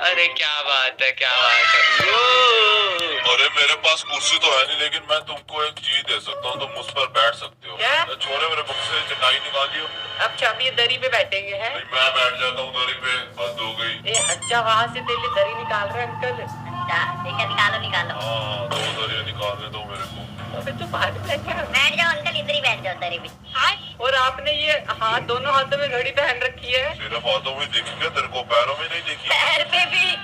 अरे क्या बात है, क्या बात है। अरे मेरे पास कुर्सी तो है नहीं, लेकिन मैं तुमको एक चीज दे सकता हूँ, तुम उस पर बैठ सकते हो। क्या? छोरे मेरे बक्से से चटाई निकालियो। अब चाबी दरी पे बैठेंगे हैं? नहीं, मैं बैठ जाता हूँ दरी पे, हद हो गई। अच्छा वहाँ से तेरे लिए दरी निकाल रहे हैं अंकल? अच्छा ठीक है, निकालो निकालो। हाँ, दो दरिया निकालने दो मेरे को। अबे तू बाहर बैठ जा। बैठ जाओ अंकल, इधर ही बैठ जाओ दरी पे। और आपने ये हाथ, दोनों हाथों में घड़ी पहन रखी है? सिर्फ हाथों में देखी क्या, तेरे को पैरों में नहीं देखी? पैर पे भी।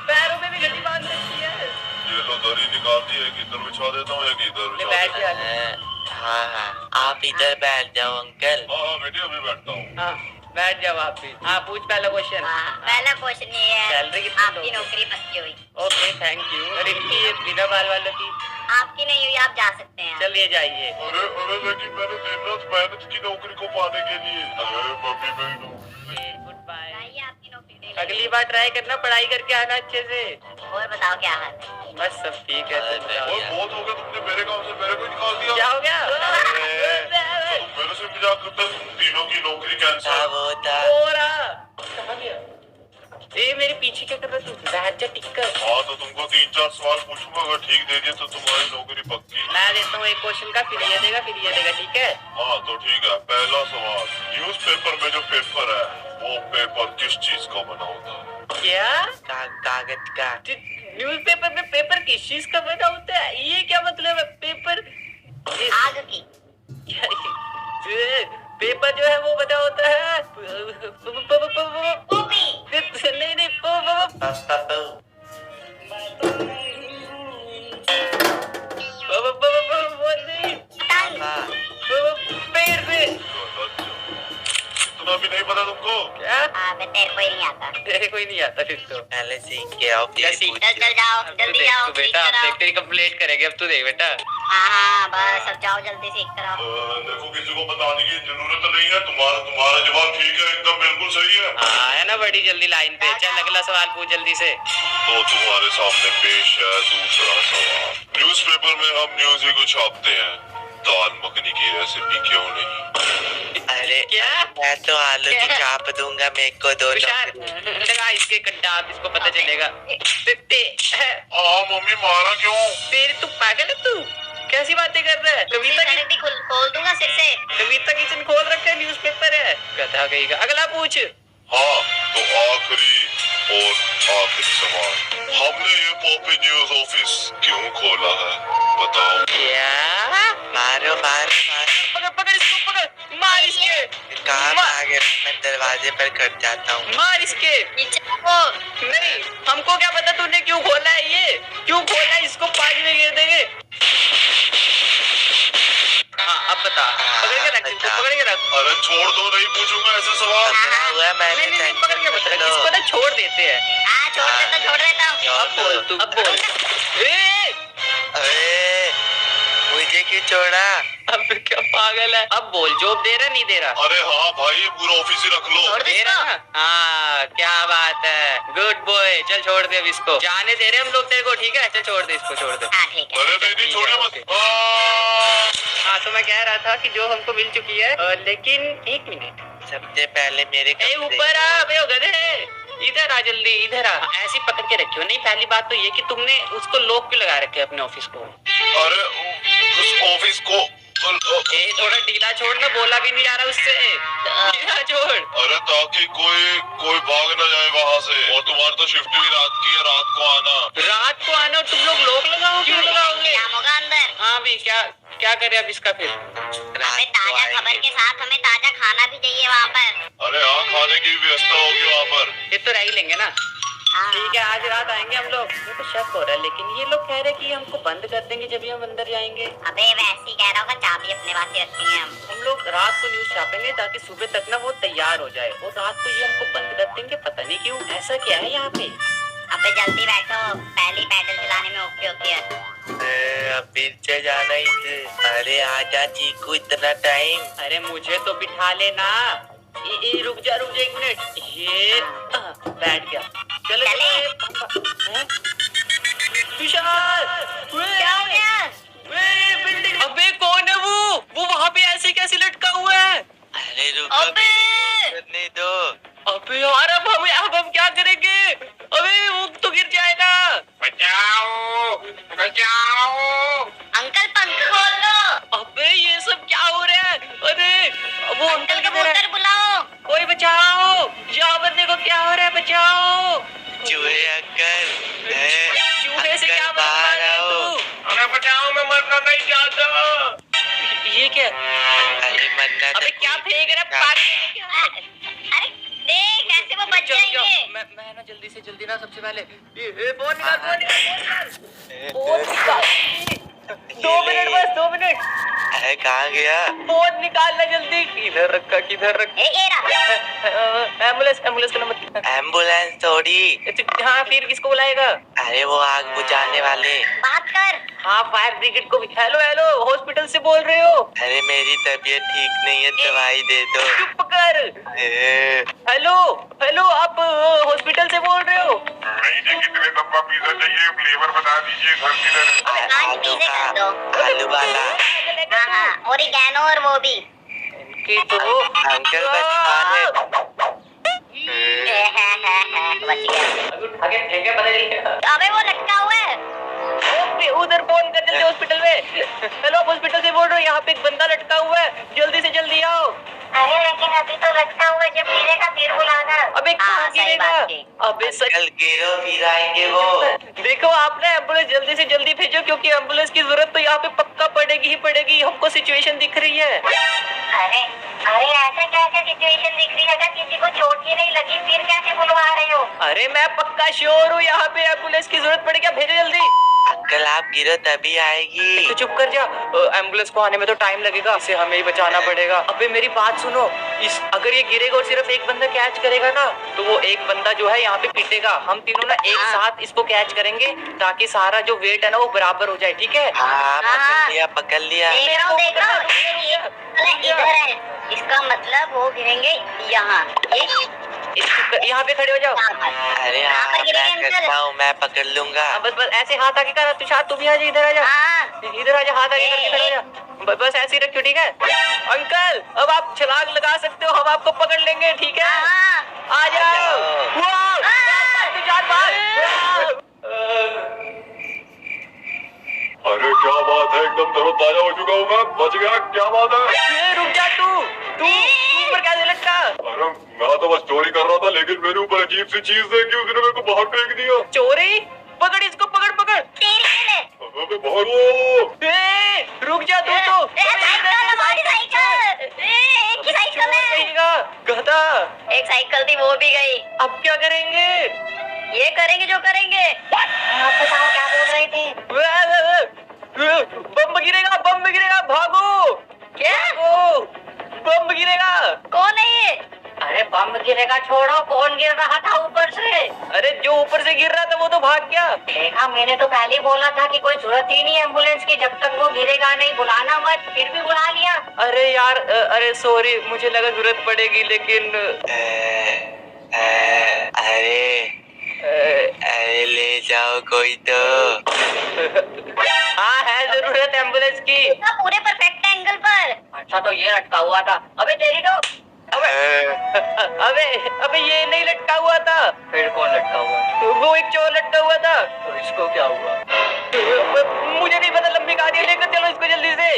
पैरों में भी घड़ी बांध रखी है। ये लो दरी निकाल दी, एक इधर बिछा देता हूँ, एक इधर बिछा बैठ देता जा। हाँ हाँ, आप इधर बैठ जाओ अंकल। हूँ। हाँ बेटी, अभी बैठता हूँ। हाँ बैठ जाओ आप भी। हाँ पूछ पहला क्वेश्चन। पहला क्वेश्चन ये है, सैलरी कितनी आपकी दोगे? नौकरी पक्की हुई? Okay thank you. और इनकी ये बिना बाल वालों की? आपकी नहीं हुई, आप जा सकते हैं। चलिए जाइए। अरे अरे, लेकिन मैंने दिन रात मेहनत की नौकरी को पाने के लिए। अरे मम्मी बहनों, गुड बाय। आइए, आपकी नौकरी ले ली। अगली बार ट्राई करना, पढ़ाई करके आना अच्छे से। और बताओ क्या हाल है? बस सब ठीक है। तुम जाओ। और बहुत हो गया, तुमने मेरे काम से मेरे को निकाल दिया। क्या हो गया? तुम मेरे से मजाक करते हो, तुम तीनों की नौकरी क्या कैंसिल। वो था? बोरा कहाँ गया? ए मेरे पीछे क्या कर रहा तू? बैठ जा टिककर। हाँ तो तुमको 3-4 सवाल पूछूंगा, अगर ठीक दे दिए तो तुम्हारी नौकरी पक्की। मैं देता हूँ एक क्वेश्चन का, फिर ये देगा, फिर ये देगा, ठीक है? हाँ तो ठीक है। पहला सवाल, न्यूज़पेपर में जो पेपर है, वो पेपर किस चीज का बना होता है? क्या? कागज का। न्यूज़पेपर में पेपर किस चीज का बना होता है? ये क्या मतलब है? पेपर आग की। पेपर जो है वो बना होता है कॉपी। नहीं नहीं वो नहीं, पेड़ पे। इतना भी नहीं पता तुमको? क्या? हाँ, मैं तेरे को ही नहीं आता। तेरे कोई नहीं आता फिर तो। पहले सीख के आओ, फिर सीख- पूछो। चल जाओ, अब तू जल्दी देख जाओ, तू सीख बेटा, कर अब आओ। देख तेरी कंप्लीट करेंगे। अब तू देख बेटा। हाँ बस, अब जाओ जल्दी सीख कर आओ। देखो, किसी को बताने की जरूरत नहीं है। तुम्हारा जवाब ठीक है, एकदम बिल्कुल सही है। हाँ है ना, बड़ी जल्दी लाइन पे। चल अगला सवाल पूछ जल्दी से। तो तुम्हारे सामने पेश है दूसरा सवाल। न्यूज़पेपर में हम न्यूज़ ही को छापते हैं, दाल मखनी की रेसिपी क्यों नहीं? अरे क्या? मैं तो आलू की चाप दूंगा, मेरे को दो तुषार नौकरी। लगा इसके कट्टा, आप इसको पता चलेगा। हाँ मम्मी, मारा क्यों? तेरे तू पागल है तू? कैसी बातें कर रहा है? कविता मैंने भी खोल दूंगा सिर से। कविता किचन खोल रखा है, न्यूज़पेपर है। गधा गई का। अगला पूछ। हाँ तो आखिरी सवाल, हमने ये पॉपी न्यूज़ ऑफिस क्यों खोला है, बताओ? क्या? मारो मारो मारो। पकड़ पकड़ इसको, पकड़ मार इसके। कहाँ मा- भागे? मैं दरवाजे पर खड़ जाता हूँ। मार इसके। नीचे को। नहीं, हमको क्या पता तूने क्यों खोला है ये? क्यों खोला है? इसको पानी में गिर देंगे। हाँ अब बता। पकड़ के रख इसको, पकड़ के रख। अरे छोड़ दो, नहीं पूछूंगा ऐसे सवाल। पकड़ा हुआ मैंने। नहीं नहीं पकड़ के मत रख इसको, ना छोड़ देते हैं। हाँ छोड़ देता हूँ। अब बोल तू, अब बोल। ए! अरे मुझे क्यों छोड़ा? अब क्या पागल है? अब बोल, जॉब दे रहा नहीं दे रहा? अरे हाँ भाई, पूरा ऑफिस ही रख लो। छोड़ दे दे रहा इसको। ना? हाँ क्या बात है, गुड बॉय। चल छोड़ दे अब इसको, जाने दे रहे हम लोग तेरे को, ठीक है? चल छोड़ दे इसको, छोड़ दे। हाँ ठीक है। अरे नहीं, छोड़िए मत। हाँ तो मैं कह रहा था कि जो हमको मिल चुकी है, लेकिन एक मिनट। सबसे पहले मेरे ए कपड़े। ऊपर आ बे, ओ गधे, इधर आ जल्दी, इधर आ। ऐसी पकड़ के रखियो। नहीं पहली बात तो ये कि तुमने उसको लॉक क्यों लगा रखे अपने ऑफिस को? अरे उस ऑफिस को ए थोड़ा ढीला छोड़ ना, बोला भी नहीं आ रहा उससे। ढीला छोड़। अरे ताकि कोई भाग ना जाए वहाँ से। और तुम्हारी तो शिफ्ट भी रात की है, रात को आना। रात को आना और तुम लोग लॉक लगाओ? क्यों लगाओगे? काम होगा अंदर। हाँ भी क्या क्या करे अब इसका फिर? हमें ताजा खबर के साथ हमें ताजा खाना भी चाहिए वहाँ पर। अरे हाँ, खाने की व्यवस्था होगी वहाँ पर। ये तो रह ही लेंगे ना। हाँ। ठीक है, आज रात आएंगे हम लोग। मेरे को शक हो रहा है, लेकिन ये लोग कह रहे हैं कि हमको बंद कर देंगे जब हम अंदर जाएंगे। अबे वैसे ही कह रहा होगा, चाबी अपने पास ही रखी है हम। हम लोग रात को न्यूज छापेंगे ताकि सुबह तक ना वो तैयार हो जाए, और रात को ये हमको बंद कर देंगे। पता नहीं क्यों, ऐसा क्या है यहाँ पे? अबे जल्दी बैठो, पहली पैडल चलाने में ओके होती है। अब फिर से जाना इधर। अरे आजा चीकू, इतना टाइम। अरे मुझे तो बिठा लेना। रुक जा एक मिनट। ये बैठ गया। चलो चले। हैं? तुषार, क्या हो गया? बिल्डिंग। अबे कौन है वो वहाँ पे ऐसे कैसे लटका हुआ है? अरे रुको, अबे! करने दो। अबे यार अब हम क्या करेंगे? बचाओ। चूहे अंकल, चूहे से क्या अंकल बाहर आओ। अरे बचाओ, मैं मरना नहीं चाहता। ये क्या? अरे मन्नत अबे क्या फेंक रहा है? पागल क्या? अरे देख ऐसे वो बच जाएंगे। मैं ना जल्दी से जल्दी ना सबसे पहले फोन निकाल, फोन निकाल, फोन निकाल। 2 मिनट बस, 2 मिनट। है कहाँ गया? फोन निकालना जल्दी। किधर रखा, किधर रखा? ये रहा। एम्बुलेंस का नंबर। एम्बुलेंस थोड़ी। हाँ फिर किसको बुलाएगा? अरे वो आग बुझाने वाले। बात कर। हाँ फायर ब्रिगेड को भी। हेलो हेलो, हॉस्पिटल से बोल रहे हो? अरे मेरी तबीयत ठीक नहीं है, दवाई दे दो। चुप कर। हेलो हेलो, आप हॉस्पिटल से बोल रहे हो? महीने कितने डब्बा पिज्जा चाहिए? फ्लेवर बता दीजिए घर किधर है? आलू कर दो। आलू वाला। हाँ ओरिगैनो और वो भी। कि तो अंकल बस खाने। बच गया। आगे ठेके पता चल गया। अबे वो लटका हुआ है। ओके, उधर फोन कर जल्दी हॉस्पिटल में। हेलो, आप हॉस्पिटल से बोल रहे हो? यहाँ पे एक बंदा लटका हुआ है, जल्दी से जल्दी आओ। अरे लेकिन अभी तो लटका हुआ है, जब गिरेगा फिर बुलाना। अबे कहाँ गिरेगा? अबे सच। कल गिरो फिर आएंगे वो। देखो आप ना एम्बुलेंस जल्दी से जल्दी भेजो, क्योंकि एम्बुलेंस की जरूरत तो यहाँ पे पक्का पड़ेगी ही पड़ेगी। हमको सिचुएशन दिख रही है। अरे अरे ऐसा कैसे सिचुएशन दिख रही है? अगर किसी को चोट ही नहीं लगी फिर कैसे बुलवा रहे हो? अरे मैं पक्का श्योर हूँ, यहाँ पे एम्बुलेंस की जरूरत पड़ेगी। भेजो जल्दी। अंकल आप गिरो तभी आएगी। तो चुप कर जा। एम्बुलेंस को आने में तो टाइम लगेगा, इसे हमें ही बचाना पड़ेगा। अबे मेरी बात सुनो, अगर ये गिरेगा और सिर्फ एक बंदा कैच करेगा ना, तो वो एक बंदा जो है यहाँ पे पीटेगा। हम तीनों ना एक साथ इसको कैच करेंगे, ताकि सारा जो वेट है ना वो बराबर हो जाए। ठीक है? हाँ पकड़ लिया पकड़ लिया। देख रहा हूँ देख रहा हूँ। ये इधर है, इसका मतलब वो गिरेंगे यहाँ। ये यहाँ पे खड़े हो जाओ। अरे यहाँ हाँ पर गिरेंगे मैं अंकल। करता हूँ, मैं पकड़ लूंगा। बस बस ऐसे हाथ आगे कर। तुषार तू भी आ जा, इधर आ जा। हाँ इधर आ जा, हाथ आगे करके खड़े हो जा। बस ऐसे ही रखियो, ठीक है? अंकल अब आप छलांग लगा सकते हो, हम आपको पकड़ लेंगे। ठीक है? हाँ आ जाओ। तुषार भाग। अरे क्या बात है, एकदम तरोताजा हो चुका हूँ मैं। बच गया, क्या बात है? रुक जा। तू ऊपर कैसे लटका? अरे मैं तो बस चोरी कर रहा था, लेकिन मेरे ऊपर अजीब सी चीज देखी, उसने मेरे को बाहर फेंक दिया। चोरी? पकड़ इसको, पकड़ पकड़। तेरी ले। अबे भागो। रुक जा तू तो। साइकिल हमारी साइकिल। एक ही साइकिल है। गधा। एक साइकिल थी वो भी गई। अब क्या करेंगे? ये करेंगे जो करेंगे। आप बताओ क्या बोल रहे थे? बम गिरेगा, बम गिरेगा, भागो। क्या? भागो, बम गिरेगा। कौन है ये? अरे बम गिरेगा छोड़ो, कौन गिर रहा था ऊपर से? अरे जो ऊपर से गिर रहा था वो तो भाग गया। देखा, मैंने तो पहले बोला था कि कोई जरूरत ही नहीं एम्बुलेंस की, जब तक वो गिरेगा नहीं बुलाना मत। फिर भी बुला लिया। अरे यार, अरे सॉरी, मुझे लगा जरूरत पड़ेगी, लेकिन अरे ले जाओ कोई तो। हाँ है जरूरत एम्बुलेंस की। पूरे परफेक्ट एंगल पर। अच्छा तो ये लटका हुआ था। अबे तेरी तो अबे अबे ये नहीं लटका हुआ था। फिर कौन लटका हुआ? वो एक चोर लटका हुआ था। तो इसको क्या हुआ? मुझे नहीं पता, लंबी गाड़ी है, लेकर चलो इसको जल्दी से।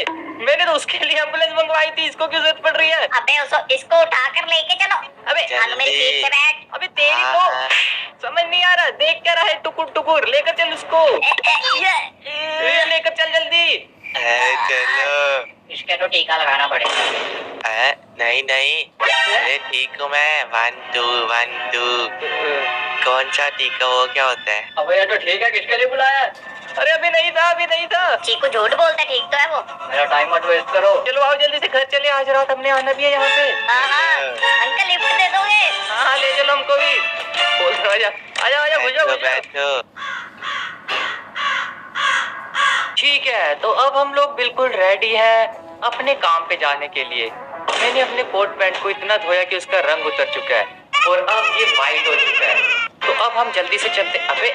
मैंने तो उसके लिए एम्बुलेंस मंगवाई थी, इसको क्यों जरूरत पड़ रही है? अबे इसको उठाकर लेके चलो। अबे मेरी सीट पे बैठ। अबे तेरी तो समझ नहीं आ रहा, देख क्या रहा है टुकुर टुकुर। लेकर चल उसको, लेकर चल जल्दी। चलो। इसके तो टीका लगाना पड़ेगा। नहीं नहीं, अरे ठीक हूँ मैं। 1 2 1 2। कौन सा टीका, वो क्या होता है? अबे ये तो ठीक है, किसके लिए बुलाया? अरे अभी नहीं था, अभी नहीं था। चीकू झूठ बोलता है, ठीक तो है वो। मेरा टाइम मत वेस्ट करो। चलो आओ जल्दी से घर चले, आज रात हमने आना भी है यहाँ पे। हाँ अंकल लिफ्ट दे दोगे? हाँ ले चलो हमको भी। बोल रहा आजा आजा आजा, घुसो बैठो। ठीक है, तो अब हम लोग बिल्कुल रेडी हैं अपने काम पे जाने के लिए। मैंने अपने कोट पैंट को इतना धोया कि उसका रंग उतर चुका है और अब ये वाइट हो चुका है। तो अब हम जल्दी से चलते। अबे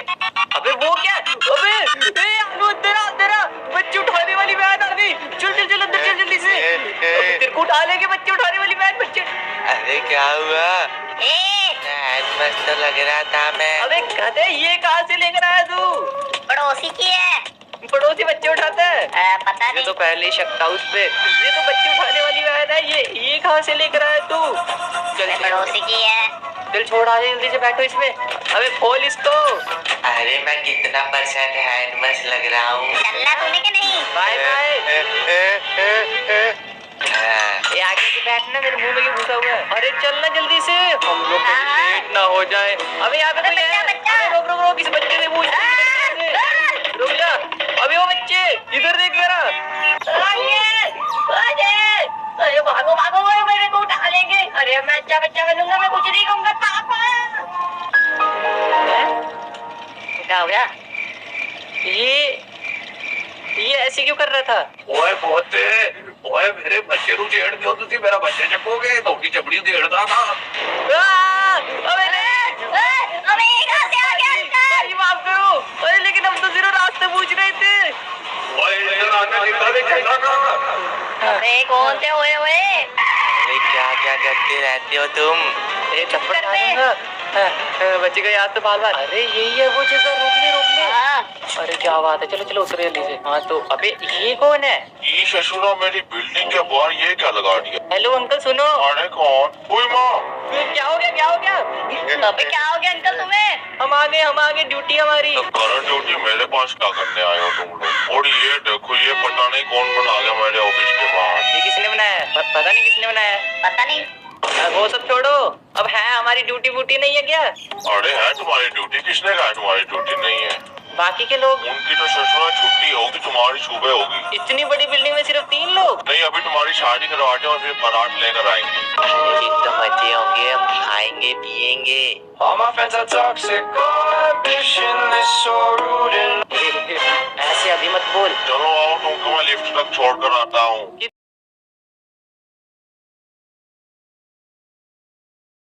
अबे वो क्या? अबे तेरा बच्चे उठाने वाली वैन आ गई। चल चल चल अंदर चल जल्दी से। अबे तेरे को उठा लेंगे बच्चे उठाने वाली वैन। बच्चे अरे क्या हुआ? मस्त लग रहा था मैं। अबे गधे, ये कहाँ से लेकर आया तू? पड़ोसी की है। पड़ोसी बच्चे उठाता है। पता मुझे नहीं। तो पहले ही शक था उस पे। ये तो बच्चे उठाने वाली वैन है। ये कहाँ से लेकर आया तू? चल पड़ोसी की है। चल छोड़, आ जा जल्दी से, बैठो इसमें। अबे खोल इसको। अरे मैं कितना परसेंट हैंडमस लग रहा हूँ। चलना तूने कि नहीं? Bye bye. ये आगे से बैठना, मेरे मुंह में क्यों घुसा हुआ है? अरे चलना जल्दी से, हम लोग कहीं लेट ना हो जाए। अबे यहाँ पे कोई है? अरे रुक रुक रुक, इस बच्चे से पूछ। रुक जा। अबे वो बच्चे इधर देख जरा। अरे भागो भागो, वो मेरे को उठा लेंगे। अरे मैं अच्छा बच्चा बनूंगा, मैं कुछ नहीं कहूंगा। पापा क्या हो गया? ये ऐसे क्यों कर रहा था? ओए पोते, ओए मेरे बच्चे को छेड़ दियो तुसी, मेरा बच्चे चकोगे तो उनकी चपड़ी छेड़ता था। अबे अबे कहाँ से आ गया अंकल? भाई माफ करो। अरे लेकिन हम तो सिर्फ रास्ते पूछ रहे थे। ओए इधर आकर निकला दे, खेलना कहाँ? अबे कौन थे ओए ओए? अरे क्या क्या करते रहते हो तुम? एक थप्पड़ खा दूंगा। बच्चे का याद तो बाल बाल। अरे यही है वो जगह, रोक ले रोक ले। अरे क्या बात है, चलो चलो उतरे जल्दी से। हाँ तो अबे ये कौन है? ये ससुरा मेरी बिल्डिंग के बाहर ये क्या लगा दिया? हेलो अंकल सुनो। अरे कौन? ओए माँ, क्या हो गया, क्या हो गया? अबे क्या हो गया अंकल तुम्हें? हम आ गए ड्यूटी हमारी। तो करो ड्यूटी, मेरे पास क्या करने आए हो तुम लोग? और ये देखो, ये पता नहीं कौन बना गया मेरे ऑफिस के बाहर। ये किसने बनाया है? पता नहीं किसने बनाया है। पता नहीं। वो सब छोड़ो, अब है हमारी ड्यूटी वूटी नहीं है क्या? अरे है तुम्हारी ड्यूटी, किसने कहा तुम्हारी ड्यूटी नहीं है? बाकी के लोग? उनकी तो ससुरा छुट्टी होगी, तुम्हारी सुबह होगी। इतनी बड़ी बिल्डिंग में सिर्फ 3 लोग? नहीं, अभी तुम्हारी शादी करवाते और फिर बारात लेकर आएंगे। अरे तो मजे होंगे, हम खाएंगे पिएंगे। All my friends are toxic, ambitionless, so rude and ऐसे अभी मत बोल। चलो आओ, तुमको मैं लिफ्ट तक छोड़ कर आता हूँ।